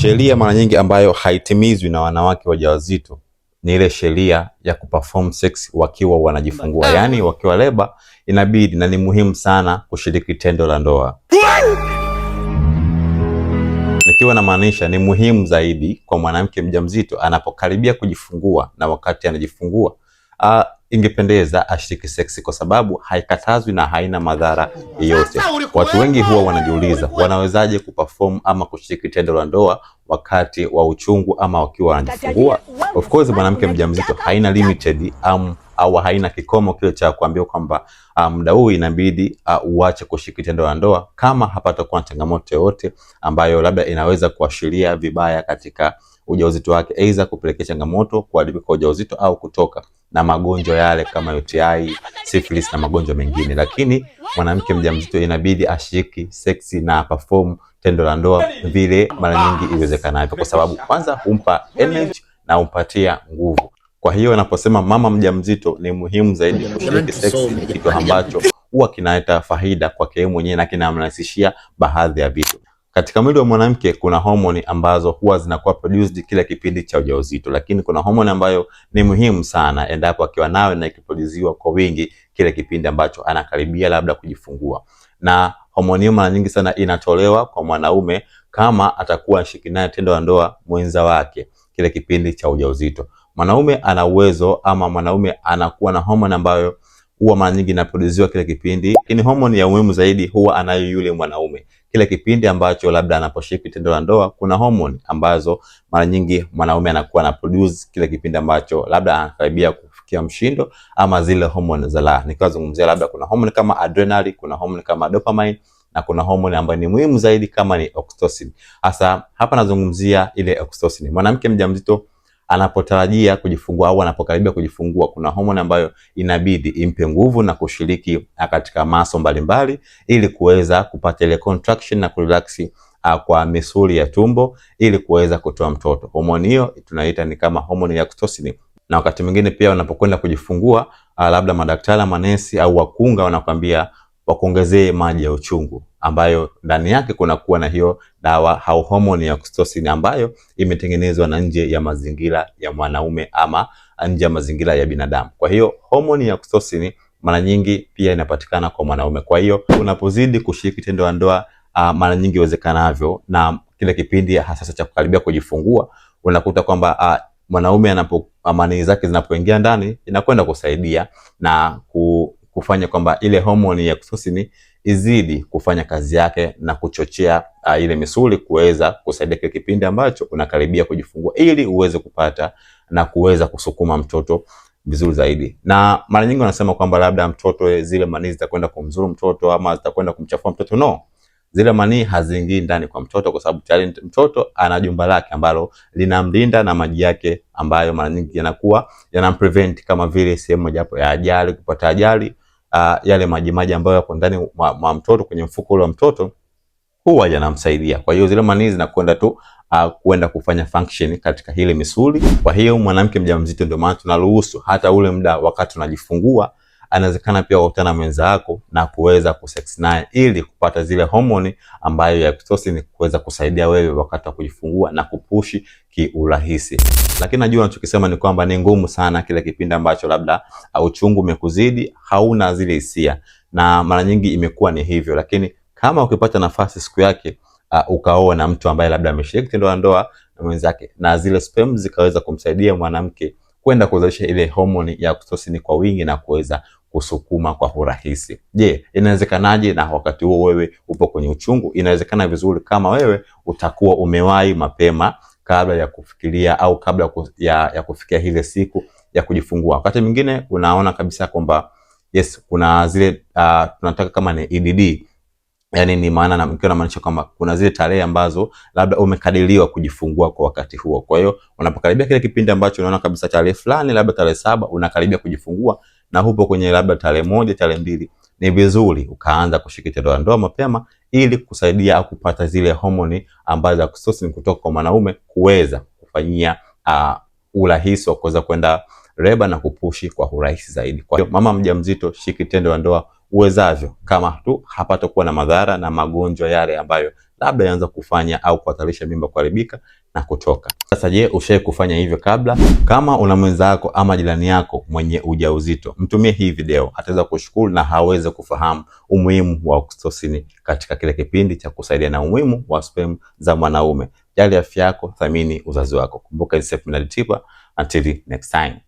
Sheria mara nyingi ambayo haitimizwi na wanawake wajawazito ni ile sheria ya kuperform sex wakiwa wanajifungua. Yaani wakiwa leba inabidi na ni muhimu sana kushiriki tendo la ndoa. Nikiwa na maanisha ni muhimu zaidi kwa mwanamke mjamzito anapokaribia kujifungua na wakati anajifungua ingependeza ashiriki seksi kwa sababu haikatazwi na haina madhara yoyote. Watu wengi huwa wanajiuliza wanawezaje kuperform ama kushiriki tendo la ndoa wakati wa uchungu ama wakiwa wanajifungua. Of course mwanamke mjamzito haina limited au haina kikomo kile cha kuambia kwamba muda huu inabidi uache kushiriki tendo la ndoa kama hapatakuwa na changamoto yoyote ambayo labda inaweza kuashiria vibaya katika ujauzito wake, aidha kupelekea changamoto kuharibika kwa ujauzito au kutoka na magonjwa yale kama UTI, syphilis na magonjwa mengine. Lakini mwanamke mjamzito inabidi ashiriki seksi na perform tendo la ndoa vile mara nyingi iwezekanavyo, kwa sababu kwanza humpa energy na humpatia nguvu. Kwa hiyo naposema mama mjamzito ni muhimu zaidi kushiriki seksi, kitu ambacho huwa kinaleta faida kwake yeye mwenyewe na kinamrahisishia baadhi ya vitu. Katika mwili wa mwanamke kuna homoni ambazo huwa zinakuwa produced kila kipindi cha ujauzito, lakini kuna homoni ambayo ni muhimu sana endapo akiwa nayo na ikiproduziwa kwa wingi kile kipindi ambacho anakaribia labda kujifungua. Na homoni hiyo mara nyingi sana inatolewa kwa mwanaume kama atakuwa ashiriki naye tendo la ndoa mwenza wake kile kipindi cha ujauzito. Mwanaume ana uwezo ama mwanaume anakuwa na homoni ambayo huwa mara nyingi inaproduziwa kile kipindi, lakini homoni ya muhimu zaidi huwa anayo yule mwanaume kile kipindi ambacho labda anaposhiriki tendo la ndoa. Kuna homoni ambazo mara nyingi mwanaume anakuwa na produce kile kipindi ambacho labda anakaribia kufikia mshindo ama zile homoni za raha. Nikazungumzia labda kuna homoni kama adrenaline, kuna homoni kama dopamine na kuna homoni ambayo ni muhimu zaidi kama ni oxytocin. Hasa hapa nazungumzia ile oxytocin. Mwanamke mjamzito anapotarajia kujifungua au anapokaribia kujifungua, kuna homoni ambayo inabidi impe nguvu na kushiriki katika maso mbalimbali ili kuweza kupata ile contraction na kurelax kwa misuli ya tumbo ili kuweza kutoa mtoto. Homoni hiyo tunaita ni kama homoni ya oxytocin. Na wakati mwingine pia unapokwenda kujifungua, labda madaktari, manesi au wakunga wanakuambia wakuongezee maji ya uchungu ambayo ndani yake kuna kuwa na hiyo dawa au homoni ya oxytocin ambayo imetengenezwa na nje ya mazingira ya mwanaume ama nje ya mazingira ya binadamu. Kwa hiyo homoni ya oxytocin mara nyingi pia inapatikana kwa mwanaume. Kwa hiyo unapozidi kushiriki tendo la ndoa mara nyingi iwezekanavyo na kile kipindi hasa cha kukaribia kujifungua, unakuta kwamba mwanaume amani zake zinapoingia ndani inakwenda kusaidia na kufanya kwamba ile homoni ya oxytocin izidi kufanya kazi yake na kuchochea ile misuli kuweza kusaidia kile kipindi ambacho unakaribia kujifungua ili uweze kupata na kuweza kusukuma mtoto vizuri zaidi. Na mara nyingi wanasema kwamba labda mtoto zile manii zitakwenda kumzuru mtoto ama zitakwenda kumchafua mtoto. No. Zile manii haziingii ndani kwa mtoto kwa sababu tayari mtoto ana jumba lake ambalo linamlinda na maji yake ambayo mara nyingi yanakuwa yanamprevent kama vile sehemu moja hapo ya ajali, kupata ajali. Yale maji ambayo yako ndani mwa mtoto kwenye mfuko ule wa mtoto huwa yanamsaidia. Kwa hiyo zile manii zinakwenda tu kwenda kufanya function katika hile misuli. Kwa hiyo mwanamke mjamzito ndio maana tunaruhusu hata ule muda wakati unajifungua anawezekana pia kukutana na mwenza wako na kuweza kusex naye ili kupata zile homoni ambayo ya oxytocin kuweza kusaidia wewe wakati wa kujifungua na kupushi kiurahisi. Lakini najua unachokisema ni kwamba ni ngumu sana kile kipindi ambacho labda uchungu umekuzidi, hauna zile hisia, na mara nyingi imekuwa ni hivyo. Lakini kama ukipata nafasi siku yake ukaoa na mtu ambaye labda ameshiriki tendo la ndoa na mwenzake na zile sperm zikaweza kumsaidia mwanamke kwenda kuzalisha ile homoni ya oxytocin kwa wingi na kuweza kusukuma kwa urahisi. Je, inawezekanaje na wakati huo wewe upo kwenye uchungu? Inawezekana vizuri kama wewe utakuwa umewahi mapema kabla ya kufikiria au kabla ya kufikia ile siku ya kujifungua. Wakati mwingine unaona kabisa kwamba yes, kuna zile tunataka kama ni EDD. Yani ni maana na mkiwa na maanisha kwamba kuna zile tarehe ambazo labda umekadiriwa kujifungua kwa wakati huo. Kwa hiyo unapokaribia kile kipindi ambacho unaona kabisa tarehe fulani labda tarehe 7 unakaribia kujifungua na hupo kwenye labda tarehe 1, tarehe 2, ni vizuri ukaanza kushiriki tendo la ndoa mapema ili kusaidia au kupata zile homoni ambazo za oxytocin kutoka kwa mwanaume kuweza kufanyia urahisi wa kuweza kwenda reba na kupushi kwa urahisi zaidi. Kwa hiyo mama mjamzito, shiriki tendo la ndoa uwezavyo kama tu hapata kuwa na madhara na magonjwa yale ambayo labda yaanza kufanya au kuhatarisha mimba kuharibika na kutoka. Sasa je, ushawahi kufanya hivyo kabla? Kama una mwenzako ama jirani yako mwenye ujauzito, mtumie hii video, ataweza kushukuru na haweze kufahamu umuhimu wa oxytocin katika kile kipindi cha kusaidia na umuhimu wa sperm za mwanaume. Jali afya yako, thamini uzazi wako. Kumbuka ni Seif Meddy Tiba. Until next time.